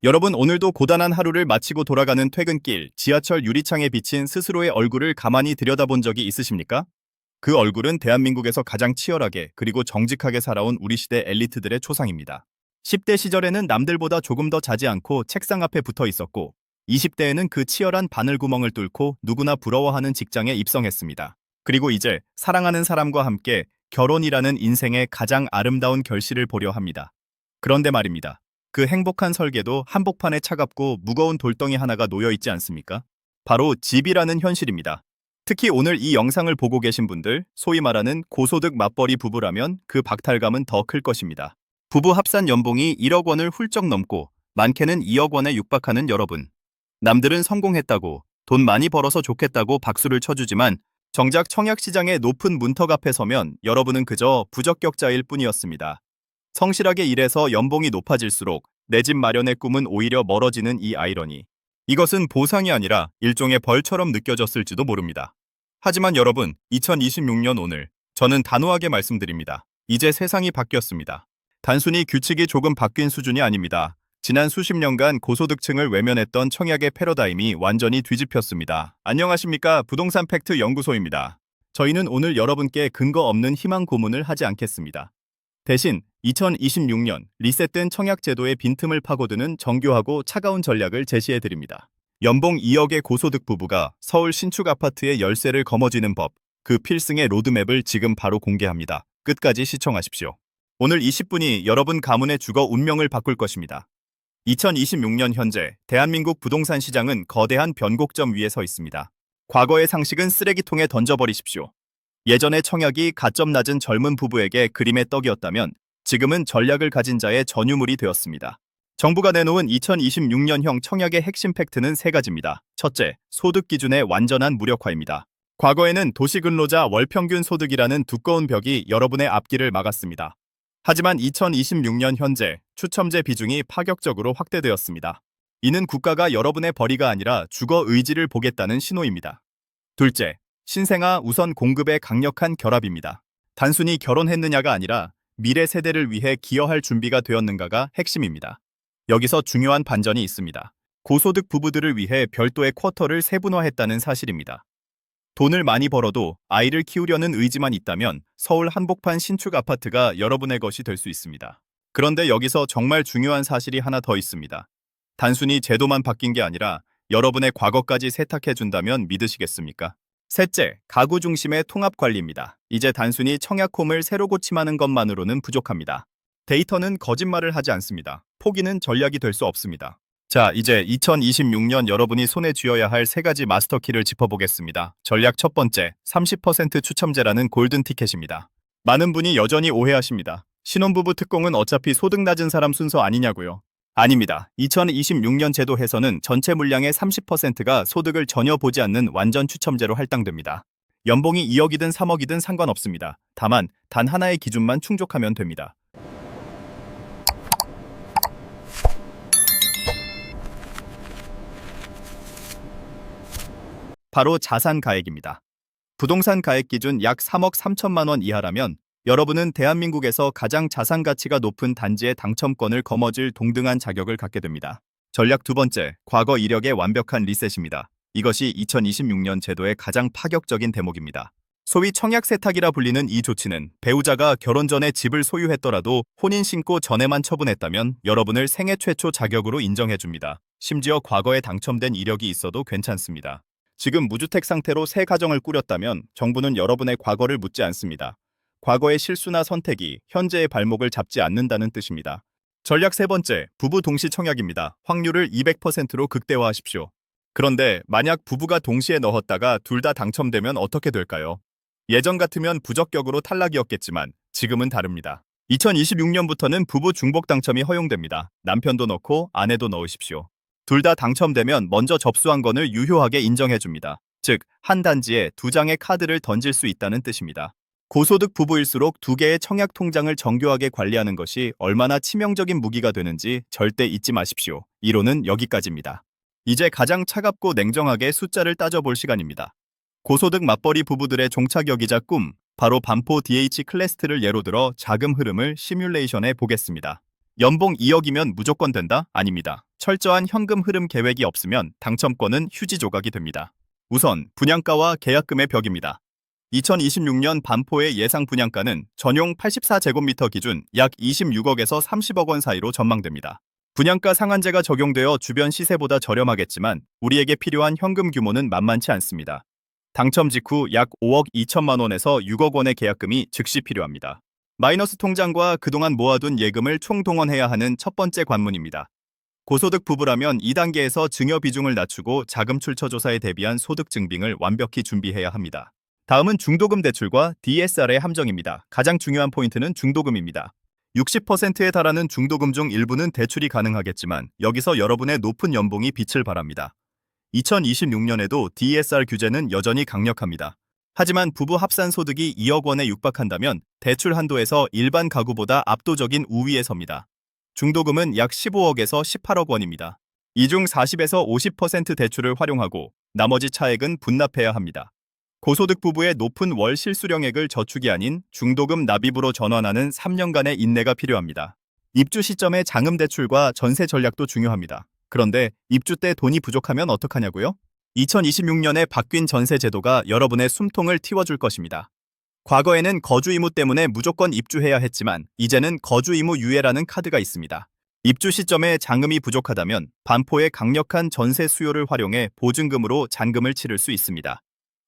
여러분, 오늘도 고단한 하루를 마치고 돌아가는 퇴근길, 지하철 유리창에 비친 스스로의 얼굴을 가만히 들여다본 적이 있으십니까? 그 얼굴은 대한민국에서 가장 치열하게 그리고 정직하게 살아온 우리 시대 엘리트들의 초상입니다. 10대 시절에는 남들보다 조금 더 자지 않고 책상 앞에 붙어 있었고, 20대에는 그 치열한 바늘구멍을 뚫고 누구나 부러워하는 직장에 입성했습니다. 그리고 이제 사랑하는 사람과 함께 결혼이라는 인생의 가장 아름다운 결실을 보려 합니다. 그런데 말입니다. 그 행복한 설계도 한복판에 차갑고 무거운 돌덩이 하나가 놓여 있지 않습니까? 바로 집이라는 현실입니다. 특히 오늘 이 영상을 보고 계신 분들, 소위 말하는 고소득 맞벌이 부부라면 그 박탈감은 더 클 것입니다. 부부 합산 연봉이 1억 원을 훌쩍 넘고 많게는 2억 원에 육박하는 여러분. 남들은 성공했다고, 돈 많이 벌어서 좋겠다고 박수를 쳐주지만 정작 청약시장의 높은 문턱 앞에 서면 여러분은 그저 부적격자일 뿐이었습니다. 성실하게 일해서 연봉이 높아질수록 내 집 마련의 꿈은 오히려 멀어지는 이 아이러니. 이것은 보상이 아니라 일종의 벌처럼 느껴졌을지도 모릅니다. 하지만 여러분, 2026년 오늘 저는 단호하게 말씀드립니다. 이제 세상이 바뀌었습니다. 단순히 규칙이 조금 바뀐 수준이 아닙니다. 지난 수십 년간 고소득층을 외면했던 청약의 패러다임이 완전히 뒤집혔습니다. 안녕하십니까? 부동산 팩트 연구소입니다. 저희는 오늘 여러분께 근거 없는 희망 고문을 하지 않겠습니다. 대신 2026년 리셋된 청약제도의 빈틈을 파고드는 정교하고 차가운 전략을 제시해드립니다. 연봉 2억의 고소득 부부가 서울 신축 아파트의 열쇠를 거머쥐는 법, 그 필승의 로드맵을 지금 바로 공개합니다. 끝까지 시청하십시오. 오늘 20분이 여러분 가문의 주거 운명을 바꿀 것입니다. 2026년 현재 대한민국 부동산 시장은 거대한 변곡점 위에 서 있습니다. 과거의 상식은 쓰레기통에 던져버리십시오. 예전에 청약이 가점 낮은 젊은 부부에게 그림의 떡이었다면 지금은 전략을 가진 자의 전유물이 되었습니다. 정부가 내놓은 2026년형 청약의 핵심 팩트는 세 가지입니다. 첫째, 소득 기준의 완전한 무력화입니다. 과거에는 도시근로자 월평균 소득이라는 두꺼운 벽이 여러분의 앞길을 막았습니다. 하지만 2026년 현재 추첨제 비중이 파격적으로 확대되었습니다. 이는 국가가 여러분의 벌이가 아니라 주거 의지를 보겠다는 신호입니다. 둘째, 신생아 우선 공급의 강력한 결합입니다. 단순히 결혼했느냐가 아니라 미래 세대를 위해 기여할 준비가 되었는가가 핵심입니다. 여기서 중요한 반전이 있습니다. 고소득 부부들을 위해 별도의 쿼터를 세분화했다는 사실입니다. 돈을 많이 벌어도 아이를 키우려는 의지만 있다면 서울 한복판 신축 아파트가 여러분의 것이 될 수 있습니다. 그런데 여기서 정말 중요한 사실이 하나 더 있습니다. 단순히 제도만 바뀐 게 아니라 여러분의 과거까지 세탁해준다면 믿으시겠습니까? 셋째, 가구 중심의 통합 관리입니다. 이제 단순히 청약홈을 새로 고침하는 것만으로는 부족합니다. 데이터는 거짓말을 하지 않습니다. 포기는 전략이 될 수 없습니다. 자, 이제 2026년 여러분이 손에 쥐어야 할 세 가지 마스터키를 짚어보겠습니다. 전략 첫 번째, 30% 추첨제라는 골든 티켓입니다. 많은 분이 여전히 오해하십니다. 신혼부부 특공은 어차피 소득 낮은 사람 순서 아니냐고요. 아닙니다. 2026년 제도에서는 전체 물량의 30%가 소득을 전혀 보지 않는 완전 추첨제로 할당됩니다. 연봉이 2억이든 3억이든 상관없습니다. 다만 단 하나의 기준만 충족하면 됩니다. 바로 자산 가액입니다. 부동산 가액 기준 약 3억 3천만 원 이하라면 여러분은 대한민국에서 가장 자산 가치가 높은 단지의 당첨권을 거머쥘 동등한 자격을 갖게 됩니다. 전략 두 번째, 과거 이력의 완벽한 리셋입니다. 이것이 2026년 제도의 가장 파격적인 대목입니다. 소위 청약 세탁이라 불리는 이 조치는 배우자가 결혼 전에 집을 소유했더라도 혼인 신고 전에만 처분했다면 여러분을 생애 최초 자격으로 인정해줍니다. 심지어 과거에 당첨된 이력이 있어도 괜찮습니다. 지금 무주택 상태로 새 가정을 꾸렸다면 정부는 여러분의 과거를 묻지 않습니다. 과거의 실수나 선택이 현재의 발목을 잡지 않는다는 뜻입니다. 전략 세 번째, 부부 동시 청약입니다. 확률을 200%로 극대화하십시오. 그런데 만약 부부가 동시에 넣었다가 둘 다 당첨되면 어떻게 될까요? 예전 같으면 부적격으로 탈락이었겠지만 지금은 다릅니다. 2026년부터는 부부 중복 당첨이 허용됩니다. 남편도 넣고 아내도 넣으십시오. 둘 다 당첨되면 먼저 접수한 건을 유효하게 인정해줍니다. 즉, 한 단지에 두 장의 카드를 던질 수 있다는 뜻입니다. 고소득 부부일수록 두 개의 청약 통장을 정교하게 관리하는 것이 얼마나 치명적인 무기가 되는지 절대 잊지 마십시오. 이론은 여기까지입니다. 이제 가장 차갑고 냉정하게 숫자를 따져볼 시간입니다. 고소득 맞벌이 부부들의 종착역이자 꿈, 바로 반포 DH 클래스트를 예로 들어 자금 흐름을 시뮬레이션해 보겠습니다. 연봉 2억이면 무조건 된다? 아닙니다. 철저한 현금 흐름 계획이 없으면 당첨권은 휴지 조각이 됩니다. 우선 분양가와 계약금의 벽입니다. 2026년 반포의 예상 분양가는 전용 84제곱미터 기준 약 26억에서 30억 원 사이로 전망됩니다. 분양가 상한제가 적용되어 주변 시세보다 저렴하겠지만 우리에게 필요한 현금 규모는 만만치 않습니다. 당첨 직후 약 5억 2천만 원에서 6억 원의 계약금이 즉시 필요합니다. 마이너스 통장과 그동안 모아둔 예금을 총동원해야 하는 첫 번째 관문입니다. 고소득 부부라면 2단계에서 증여 비중을 낮추고 자금 출처 조사에 대비한 소득 증빙을 완벽히 준비해야 합니다. 다음은 중도금 대출과 DSR의 함정입니다. 가장 중요한 포인트는 중도금입니다. 60%에 달하는 중도금 중 일부는 대출이 가능하겠지만 여기서 여러분의 높은 연봉이 빛을 발합니다. 2026년에도 DSR 규제는 여전히 강력합니다. 하지만 부부 합산 소득이 2억 원에 육박한다면 대출 한도에서 일반 가구보다 압도적인 우위에 섭니다. 중도금은 약 15억에서 18억 원입니다. 이 중 40에서 50% 대출을 활용하고 나머지 차액은 분납해야 합니다. 고소득 부부의 높은 월 실수령액을 저축이 아닌 중도금 납입으로 전환하는 3년간의 인내가 필요합니다. 입주 시점의 장음 대출과 전세 전략도 중요합니다. 그런데 입주 때 돈이 부족하면 어떡하냐고요? 2026년에 바뀐 전세 제도가 여러분의 숨통을 틔워줄 것입니다. 과거에는 거주 의무 때문에 무조건 입주해야 했지만 이제는 거주 의무 유예라는 카드가 있습니다. 입주 시점에 장음이 부족하다면 반포의 강력한 전세 수요를 활용해 보증금으로 잔금을 치를 수 있습니다.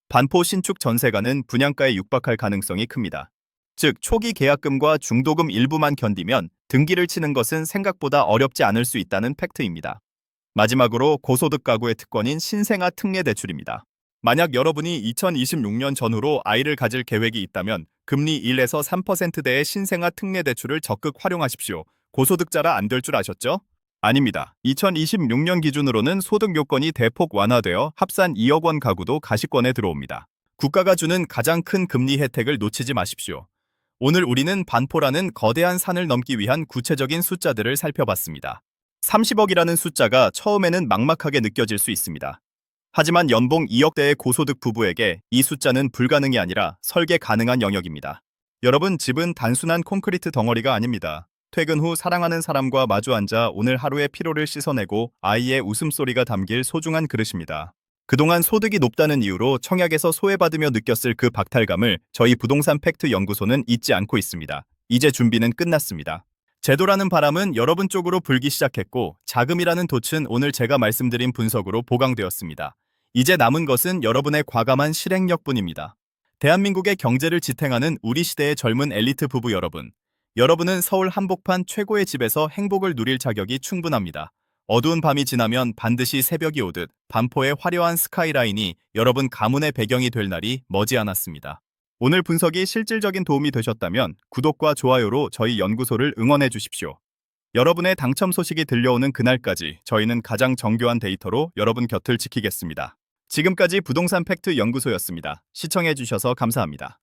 반포 신축 전세가는 분양가에 육박할 가능성이 큽니다. 즉, 초기 계약금과 중도금 일부만 견디면 등기를 치는 것은 생각보다 어렵지 않을 수 있다는 팩트입니다. 마지막으로 고소득 가구의 특권인 신생아 특례 대출입니다. 만약 여러분이 2026년 전후로 아이를 가질 계획이 있다면 금리 1에서 3%대의 신생아 특례 대출을 적극 활용하십시오. 고소득자라 안 될 줄 아셨죠? 아닙니다. 2026년 기준으로는 소득 요건이 대폭 완화되어 합산 2억 원 가구도 가시권에 들어옵니다. 국가가 주는 가장 큰 금리 혜택을 놓치지 마십시오. 오늘 우리는 반포라는 거대한 산을 넘기 위한 구체적인 숫자들을 살펴봤습니다. 30억이라는 숫자가 처음에는 막막하게 느껴질 수 있습니다. 하지만 연봉 2억대의 고소득 부부에게 이 숫자는 불가능이 아니라 설계 가능한 영역입니다. 여러분, 집은 단순한 콘크리트 덩어리가 아닙니다. 퇴근 후 사랑하는 사람과 마주 앉아 오늘 하루의 피로를 씻어내고 아이의 웃음소리가 담길 소중한 그릇입니다. 그동안 소득이 높다는 이유로 청약에서 소외받으며 느꼈을 그 박탈감을 저희 부동산 팩트 연구소는 잊지 않고 있습니다. 이제 준비는 끝났습니다. 제도라는 바람은 여러분 쪽으로 불기 시작했고 자금이라는 돛은 오늘 제가 말씀드린 분석으로 보강되었습니다. 이제 남은 것은 여러분의 과감한 실행력뿐입니다. 대한민국의 경제를 지탱하는 우리 시대의 젊은 엘리트 부부 여러분. 여러분은 서울 한복판 최고의 집에서 행복을 누릴 자격이 충분합니다. 어두운 밤이 지나면 반드시 새벽이 오듯 반포의 화려한 스카이라인이 여러분 가문의 배경이 될 날이 머지않았습니다. 오늘 분석이 실질적인 도움이 되셨다면 구독과 좋아요로 저희 연구소를 응원해 주십시오. 여러분의 당첨 소식이 들려오는 그날까지 저희는 가장 정교한 데이터로 여러분 곁을 지키겠습니다. 지금까지 부동산 팩트 연구소였습니다. 시청해 주셔서 감사합니다.